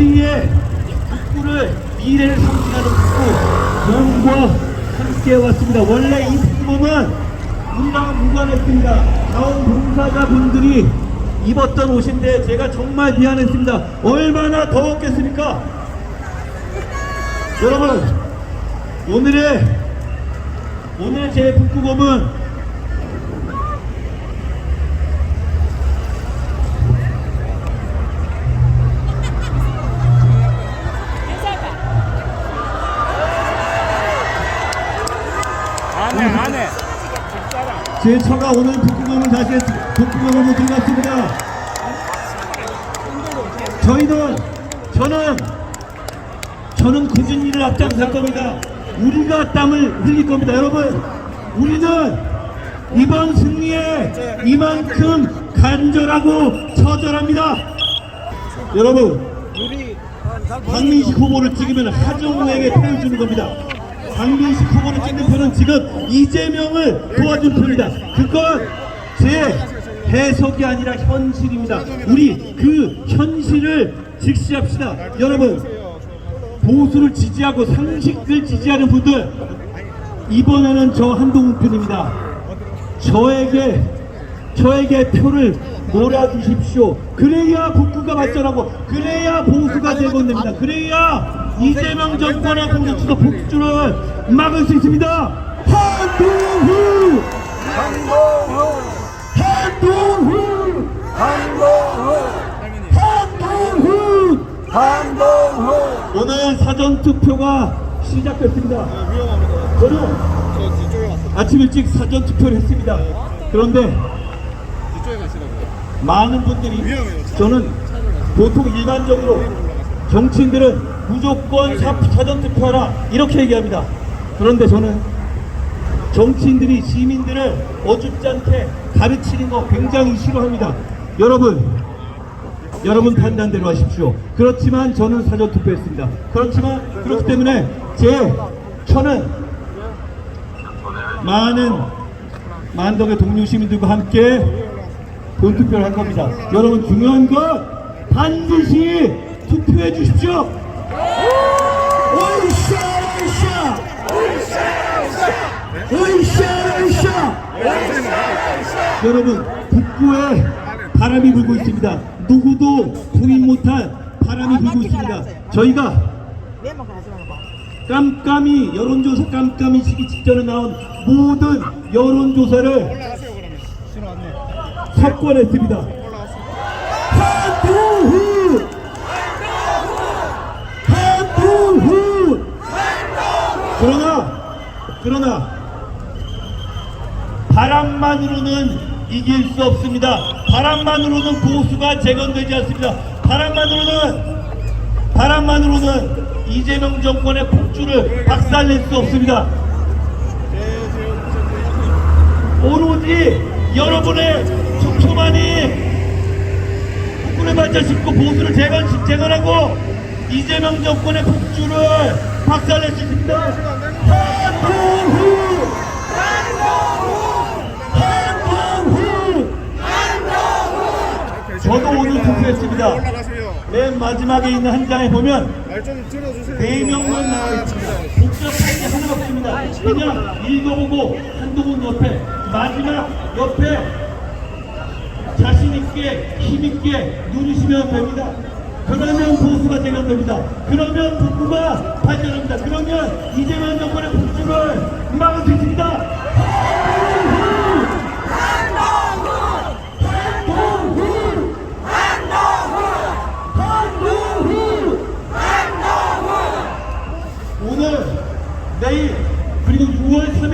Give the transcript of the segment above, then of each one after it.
우리의 북구를 미래를 상징하는 북구 공과 함께 왔습니다. 원래 이 북구는 우리랑 무관했습니다. 자원봉사자분들이 입었던 옷인데 제가 정말 미안했습니다. 얼마나 더웠겠습니까? 여러분, 오늘의 제 북구범은 안해 제 처가 오늘 북구범을 다시 북구범으로 들어갔습니다. 저는 굳은 일을 앞장설 겁니다. 우리가 땀을 흘릴 겁니다. 여러분, 우리는 이번 승리에 이만큼 간절하고 처절합니다. 여러분, 박민식 후보를 찍으면 하정우에게 표를 주는 겁니다. 박민식 후보를 찍는 표는 지금 이재명을 도와준 표입니다. 그건 제 해석이 아니라 현실입니다. 우리 그 현실을 직시합시다. 여러분, 보수를 지지하고 상식을 지지하는 분들, 이번에는 저 한동훈 편입니다. 저에게 표를 몰아주십시오. 그래야 북구가 발전하고, 그래야 보수가 재건됩니다. 그래야 이재명 정권의 공격수도 폭주를 막을 수 있습니다. 한동훈! 오늘 사전투표가 시작됐습니다. 저는 아침 일찍 사전투표를 했습니다. 그런데 많은 분들이, 저는 보통 일반적으로 정치인들은 무조건 사전투표하라 이렇게 얘기합니다. 그런데 저는 정치인들이 시민들을 어줍지 않게 가르치는 거 굉장히 싫어합니다. 여러분 판단대로 하십시오. 그렇지만 저는 사전투표했습니다. 그렇기 때문에 제 처는 많은 만덕의 동료 시민들과 함께 본투표를 할 겁니다. 여러분, 중요한 건 반드시 투표해 주십시오. 여러분, 북구에 바람이 불고 있습니다. 누구도 동의 못할 바람이 불고 있습니다. 저희가 여론조사 깜깜이 시기 직전에 나온 모든 여론조사를 석권했습니다. 한동훈! 그러나 바람만으로는 이길 수 없습니다. 바람만으로는 보수가 재건되지 않습니다. 바람만으로는 이재명 정권의 폭주를 박살낼 수 없습니다. 오로지 여러분의 투표만이 북구를 발전시키고 보수를 재건하고 이재명 정권의 폭주를 박살낼 수 있습니다. 저도 오늘 투표했습니다. 맨 마지막에 있는 한 장에 보면 4명만 나와 있습니다. 복잡한 게 하나 없습니다. 그냥 읽어보고 한동훈 옆에, 마지막 옆에 자신있게 힘있게 누르시면 됩니다. 그러면 보수가 재건됩니다. 그러면 북구가 발전합니다. 그러면 이재명 정권의 폭주를 막을 수 있습니다. 오늘, 내일, 그리고 6월 3일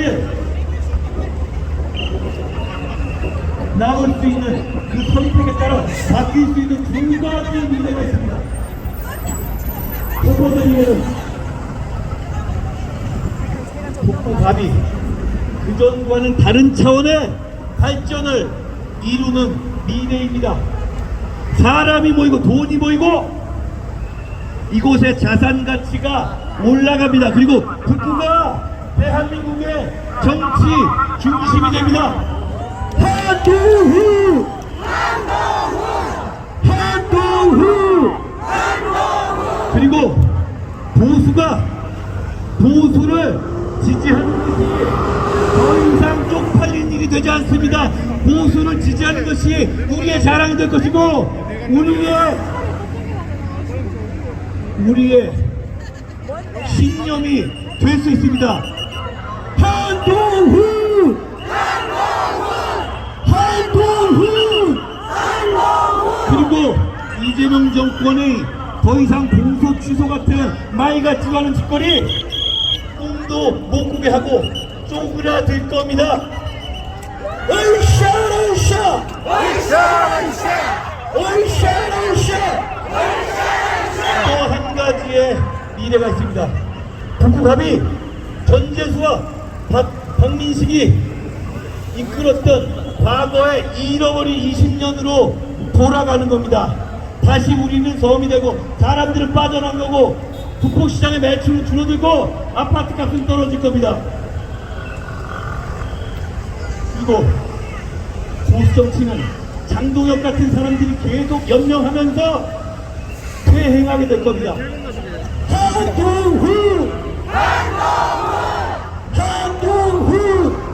나올 수 있는 그 선택에 따라 바뀔 수 있는 두 가지 미래가 있습니다. 첫 번째 미래는 북구갑이 그전과는 다른 차원의 발전을 이루는 미래입니다. 사람이 모이고 돈이 모이고 이곳의 자산 가치가 올라갑니다. 그리고 북구가 대한민국의 정치 중심이 됩니다. 한동훈! 그리고 보수를 지지하는 것이 더 이상 쪽팔린 일이 되지 않습니다. 보수를 지지하는 것이 우리의 자랑이 될 것이고 우리의 신념이 될 수 있습니다. 한동훈! 그리고 이재명 정권이 더 이상 공소 취소 같은 말 같지도 않은 짓거리 꿈도 못 꾸게 하고 쪼그라들 겁니다. 으쌰! 또 한 가지의 미래가 있습니다. 북구갑이 전재수와 박민식이 이끌었던 과거의 잃어버린 20년으로 돌아가는 겁니다. 다시 우리는 섬이 되고 사람들은 빠져나가고 북포시장의 매출은 줄어들고 아파트 값은 떨어질 겁니다. 그리고 보수정치는 장동혁 같은 사람들이 계속 연명하면서 퇴행하게 될 겁니다. 한동훈!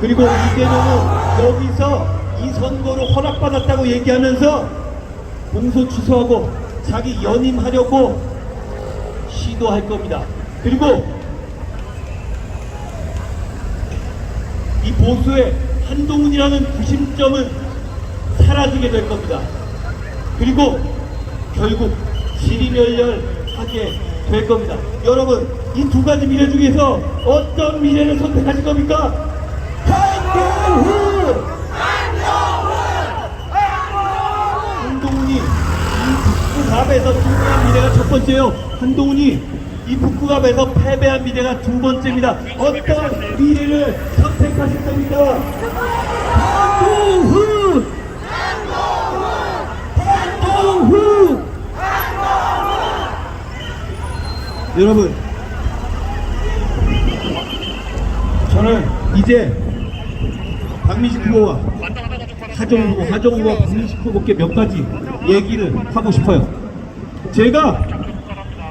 그리고 이재명은 여기서 이 선거를 허락받았다고 얘기하면서 공소 취소하고 자기 연임하려고 시도할 겁니다. 그리고 이 보수의 한동훈이라는 구심점은 사라지게 될 겁니다. 그리고 결국 지리멸렬하게 될 겁니다. 여러분, 이 두 가지 미래 중에서 어떤 미래를 선택하실 겁니까? 한동훈이 이 북구갑에서 승리한 미래가 첫 번째요. 한동훈이 이 북구갑에서 패배한 미래가 두 번째입니다. 어떤 미래를 선택하실 겁니까? 한동훈! 여러분, 저는 이제 박민식 후보와 하정 후보와 박민식 후보께 몇 가지 얘기를 하고 싶어요. 제가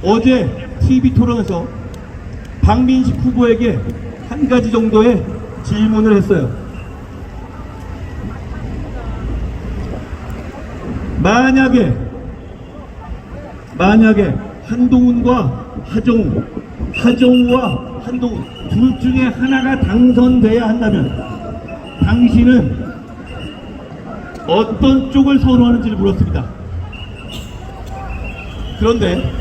어제 TV 토론에서 박민식 후보에게 한 가지 정도의 질문을 했어요. 만약에 한동훈과 하정우와 한동훈 둘 중에 하나가 당선돼야 한다면 당신은 어떤 쪽을 선호하는지를 물었습니다. 그런데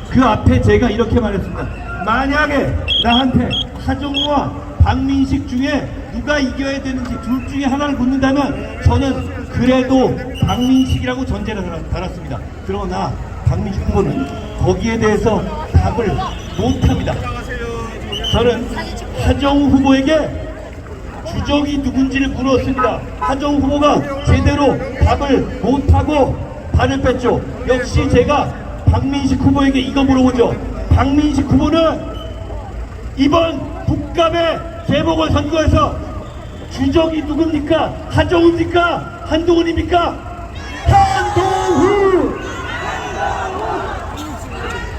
그 앞에 제가 이렇게 말했습니다. 만약에 나한테 하정우와 박민식 중에 누가 이겨야 되는지 둘 중에 하나를 묻는다면 저는 그래도 박민식이라고 전제를 달았습니다. 그러나 박민식 후보는 거기에 대해서 답을 못합니다. 저는 하정우 후보에게 주적이 누군지를 물었습니다. 하정우 후보가 제대로 답을 못하고 발을 뺐죠. 역시 제가 박민식 후보에게 이거 물어보죠. 박민식 후보는 이번 북갑의 재보궐선거에서 주적이 누굽니까? 하정우입니까? 한동훈입니까? 한동훈!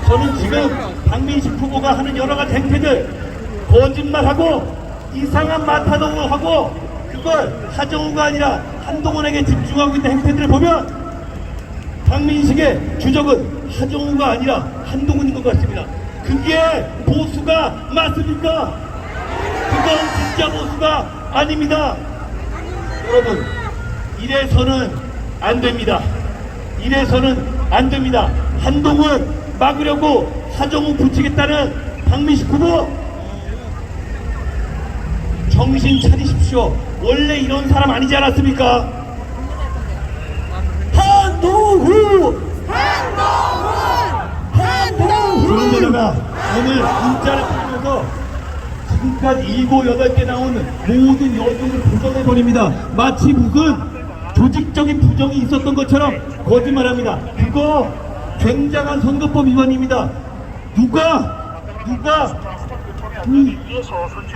저는 지금 박민식 후보가 하는 여러 가지 행태들, 거짓말하고 이상한 마타동을 하고 그걸 하정우가 아니라 한동훈에게 집중하고 있는 행태들을 보면 박민식의 주적은 하정우가 아니라 한동훈인 것 같습니다. 그게 보수가 맞습니까? 그건 진짜 보수가 아닙니다. 여러분, 이래서는 안 됩니다. 한동훈 막으려고 하정우 붙이겠다는 박민식 후보, 정신 차리십시오. 원래 이런 사람 아니지 않았습니까? 한동훈! 그런데다가 오늘 문자를 통해서 지금까지 7, 8개 나온 모든 여론을 부정해버립니다. 마치 무슨 조직적인 부정이 있었던 것처럼 거짓말합니다. 그거 굉장한 선거법 위반입니다. 누가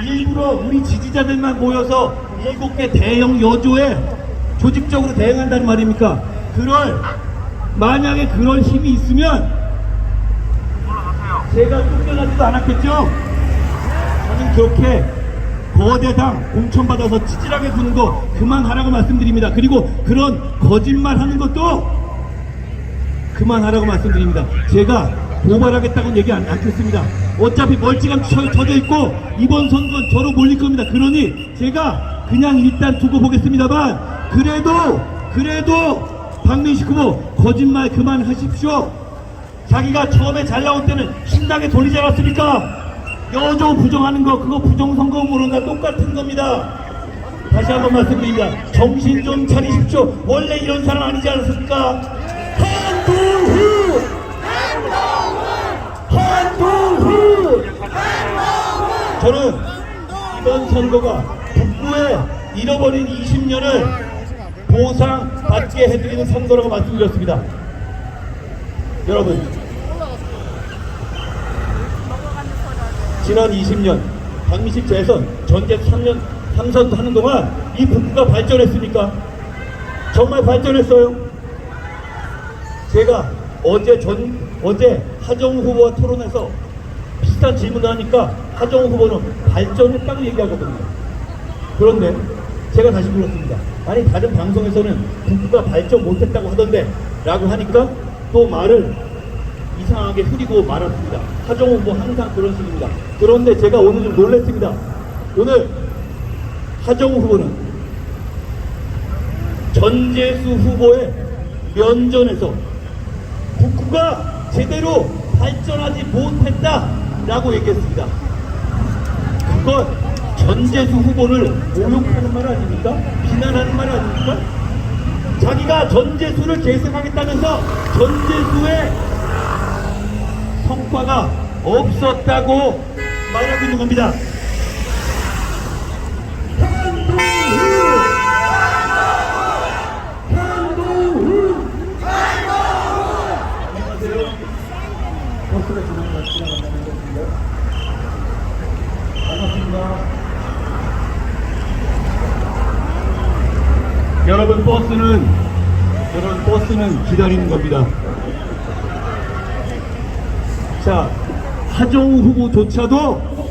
일부러 우리 지지자들만 모여서 7개 대형 여조에 조직적으로 대응한다는 말입니까? 만약에 그럴 힘이 있으면 제가 쫓겨나지도 않았겠죠? 저는 그렇게 거대당 공천받아서 치질하게 구는 거 그만하라고 말씀드립니다. 그리고 그런 거짓말 하는 것도 그만하라고 말씀드립니다. 제가 도발하겠다고는 얘기 않겠습니다. 어차피 멀찌감 쳐져 있고 이번 선거는 저로 몰릴 겁니다. 그러니 제가 그냥 일단 두고 보겠습니다만 그래도 박민식 후보 거짓말 그만하십시오. 자기가 처음에 잘 나올 때는 신나게 돌리지 않았습니까? 여조 부정하는 거 그거 부정선거음으로나 똑같은 겁니다. 다시 한번 말씀드립니다. 정신 좀 차리십시오. 원래 이런 사람 아니지 않습니까? 한동훈! 저는 이번 선거가 북부의 잃어버린 20년을 보상받게 해드리는 선거라고 말씀드렸습니다. 여러분, 지난 20년 박민식 재선 전제 3선 하는 동안 이 북부가 발전했습니까? 정말 발전했어요. 제가 어제 하정우 후보와 토론해서 비슷한 질문을 하니까 하정우 후보는 발전했다고 얘기하거든요. 그런데 제가 다시 물었습니다. 아니 다른 방송에서는 북부가 발전 못했다고 하던데 라고 하니까 또 말을 이상하게 흐리고 말았습니다. 하정우 후보 항상 그런 식입니다. 그런데 제가 오늘 좀 놀랐습니다. 오늘 하정우 후보는 전재수 후보의 면전에서 북구가 제대로 발전하지 못했다라고 얘기했습니다. 그건 전재수 후보를 모욕하는 말 아닙니까? 비난하는 말 아닙니까? 자기가 전재수를 계승하겠다면서 전재수의 성과가 없었다고 말하고 있는 겁니다. 버스가 지나간다는 것인가요? 반갑습니다. 여러분 버스는 기다리는 겁니다. 자, 하정우 후보조차도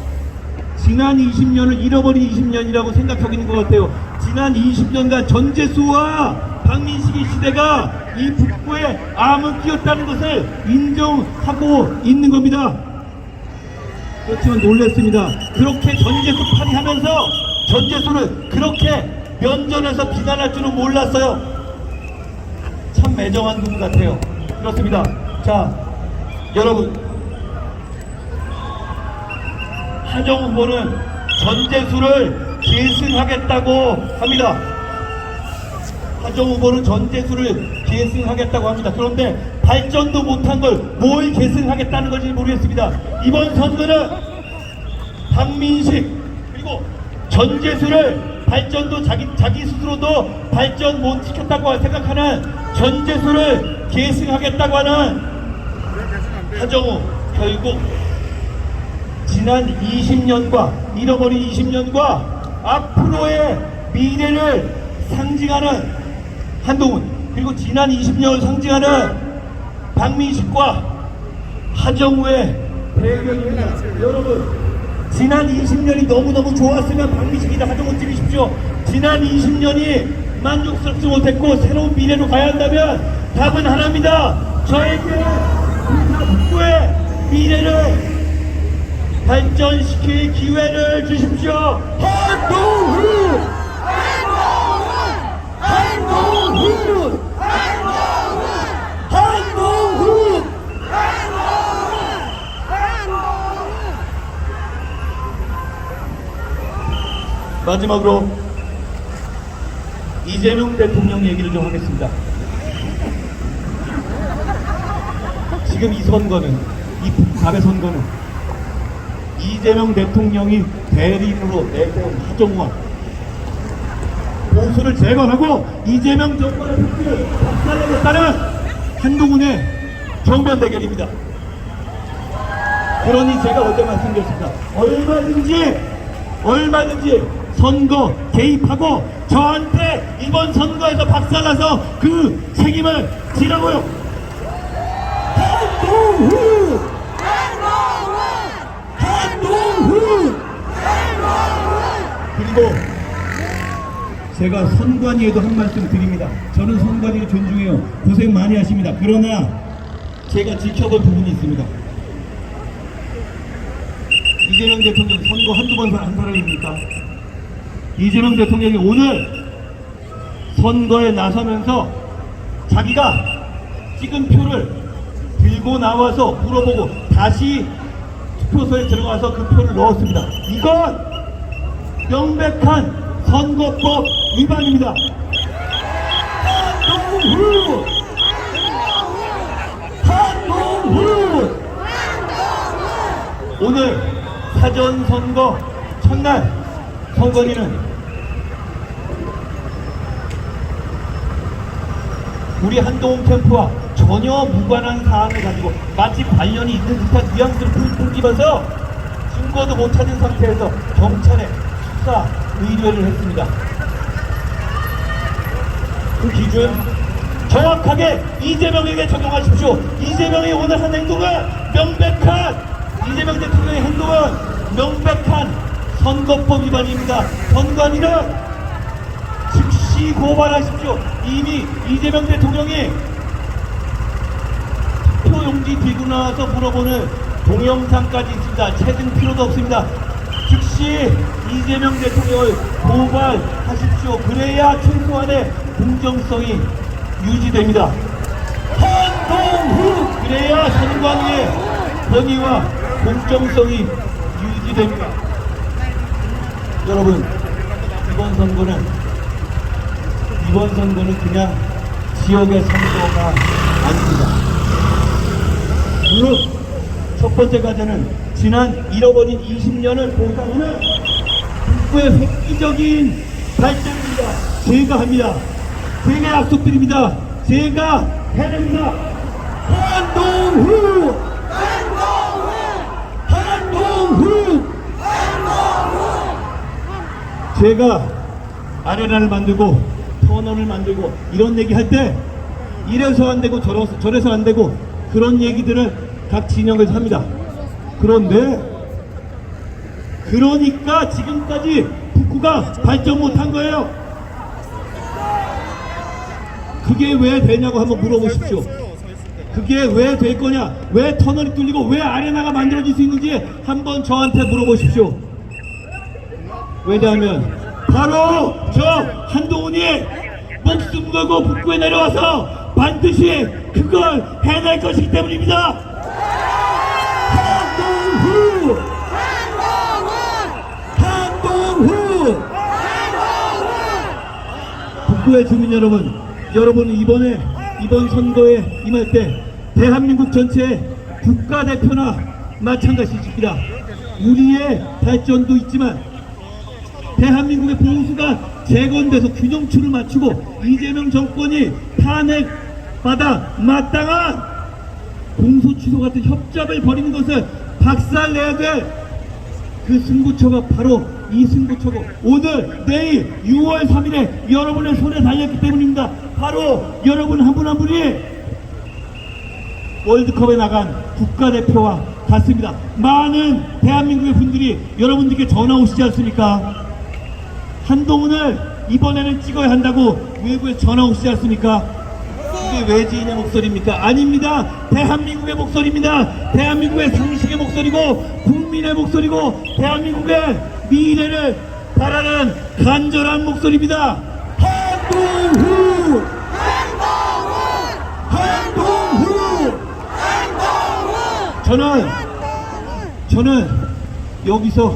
지난 20년을 잃어버린 20년이라고 생각하고 있는 것 같아요. 지난 20년간 전재수와 박민식의 시대가 이 북부에 암을 끼웠다는 것을 인정하고 있는 겁니다. 그렇지만 놀랐습니다. 그렇게 전재수 파리하면서 전재수를 그렇게 면전에서 비난할 줄은 몰랐어요. 참 매정한 분 같아요. 그렇습니다. 자, 여러분, 하정우 후보는 전재수를 계승하겠다고 합니다. 하정우 후보는 전재수를 계승하겠다고 합니다. 그런데 발전도 못한 걸 뭘 계승하겠다는 건지 모르겠습니다. 이번 선거는 박민식 그리고 전재수를 발전도 자기 스스로도 발전 못 시켰다고 생각하는 전재수를 계승하겠다고 하는 하정우, 결국 지난 20년과 잃어버린 20년과 앞으로의 미래를 상징하는 한동훈, 그리고 지난 20년을 상징하는 박민식과 하정우의 대결입니다. 여러분, 지난 20년이 너무너무 좋았으면 박민식이나 하정우 찍으십시오. 지난 20년이 만족스럽지 못했고 새로운 미래로 가야 한다면 답은 하나입니다. 저에게 북부의 미래를 발전시킬 기회를 주십시오. 한동훈! 한동훈! 한동훈! 마지막으로 이재명 대통령 얘기를 좀 하겠습니다. 지금 이 선거는, 이 북갑의 선거는 이재명 대통령이 대리인으로 내세운 하정우와 보수를 재건하고 이재명 정권의 폭기를 박살내겠다는 한동훈의 정면 대결입니다. 그러니 제가 어제 말씀드렸습니다. 얼마든지 선거 개입하고 저한테 이번 선거에서 박살나서 그 책임을 지라고요. 한동훈! 그리고 제가 선관위에도 한 말씀 드립니다. 저는 선관위를 존중해요. 고생 많이 하십니다. 그러나 제가 지켜볼 부분이 있습니다. 이재명 대통령 선거 한두 번 한 사람입니까? 이재명 대통령이 오늘 선거에 나서면서 자기가 찍은 표를 들고 나와서 물어보고 다시 투표소에 들어가서 그 표를 넣었습니다. 이건 명백한 선거법 위반입니다. 한동훈! 한동훈! 오늘 사전선거 첫날 선관위는 우리 한동훈 캠프와 전혀 무관한 사안을 가지고 마치 관련이 있는 듯한 뉘앙스를 풍기면서 증거도 못 찾은 상태에서 경찰에 수사 의뢰를 했습니다. 그 기준 정확하게 이재명에게 적용하십시오. 이재명이 오늘 한 행동은 이재명 대통령의 행동은 명백한 선거법 위반입니다. 선관위는 즉시 고발하십시오. 이미 이재명 대통령이 투표용지 들고 나와서 물어보는 동영상까지 있습니다. 찾을 필요도 없습니다. 즉시 이재명 대통령을 고발하십시오. 그래야 최소한의 공정성이 유지됩니다. 한동훈! 그래야 선관위의 권위와 공정성이 유지됩니다. 여러분, 이번 선거는 그냥 지역의 선거가 아닙니다. 물론 첫 번째 과제는 지난 잃어버린 20년을 보상하는 북부의 획기적인 발전입니다. 제가 합니다. 제가 약속드립니다. 제가 해냅니다. 한동훈! 제가 아레나를 만들고 터널을 만들고 이런 얘기 할 때 이래서 안 되고 저래서 안 되고 그런 얘기들을 각 진영에서 합니다. 그런데 그러니까 지금까지 북구가 발전 못한 거예요. 그게 왜 되냐고 한번 물어보십시오. 그게 왜 될 거냐, 왜 터널이 뚫리고 왜 아레나가 만들어질 수 있는지 한번 저한테 물어보십시오. 왜냐하면 바로 저 한동훈이 목숨 걸고 북구에 내려와서 반드시 그걸 해낼 것이기 때문입니다. 한동훈! 북구의 주민 여러분은 이번 선거에 임할 때 대한민국 전체의 국가대표나 마찬가지입니다. 우리의 발전도 있지만 대한민국의 보수가 재건돼서 균형추를 맞추고 이재명 정권이 탄핵받아 마땅한 공소취소 같은 협잡을 벌이는 것을 박살내야 될 그 승부처가 바로 이 승부처고 오늘 내일 6월 3일에 여러분의 손에 달렸기 때문입니다. 바로 여러분 한 분 한 분이 월드컵에 나간 국가대표와 같습니다. 많은 대한민국의 분들이 여러분들께 전화 오시지 않습니까? 한동훈을 이번에는 찍어야 한다고 외부에 전화 오시지 않습니까? 그게 외지인의 목소리입니까? 아닙니다. 대한민국의 목소리입니다. 대한민국의 상식의 목소리고 국민의 목소리고 대한민국의 미래를 바라는 간절한 목소리입니다. 한동훈! 저는 여기서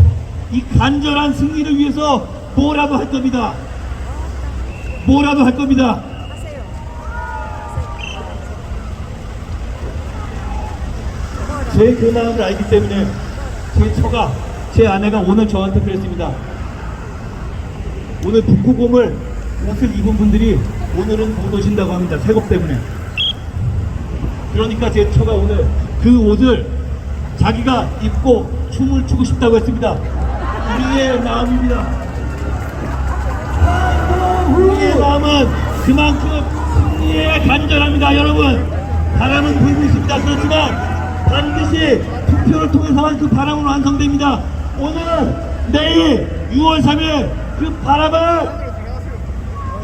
이 간절한 승리를 위해서 뭐라도 할 겁니다. 제 그 마음을 알기 때문에 제 아내가 오늘 저한테 그랬습니다. 오늘 북구곰을 옷을 입은 분들이 오늘은 못 오신다고 합니다. 색업 때문에. 그러니까 제 처가 오늘 그 옷을 자기가 입고 춤을 추고 싶다고 했습니다. 우리의 마음입니다. 우리의 마음은 그만큼 승리에 간절합니다. 여러분, 바람은 불고 있습니다. 그렇지만 반드시 투표를 통해서만 그 바람은 완성됩니다. 오늘 내일 6월 3일 그 바람을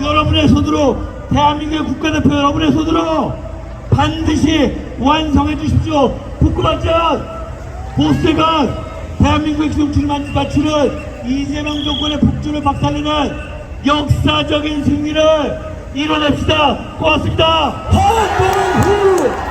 여러분의 손으로, 대한민국의 국가대표 여러분의 손으로 반드시 완성해 주십시오. 북구발전 보수대가 대한민국의 기동치를 맞추는 이재명 정권의 북주를 박살내는 역사적인 승리를 이뤄냅시다. 고맙습니다. 한동훈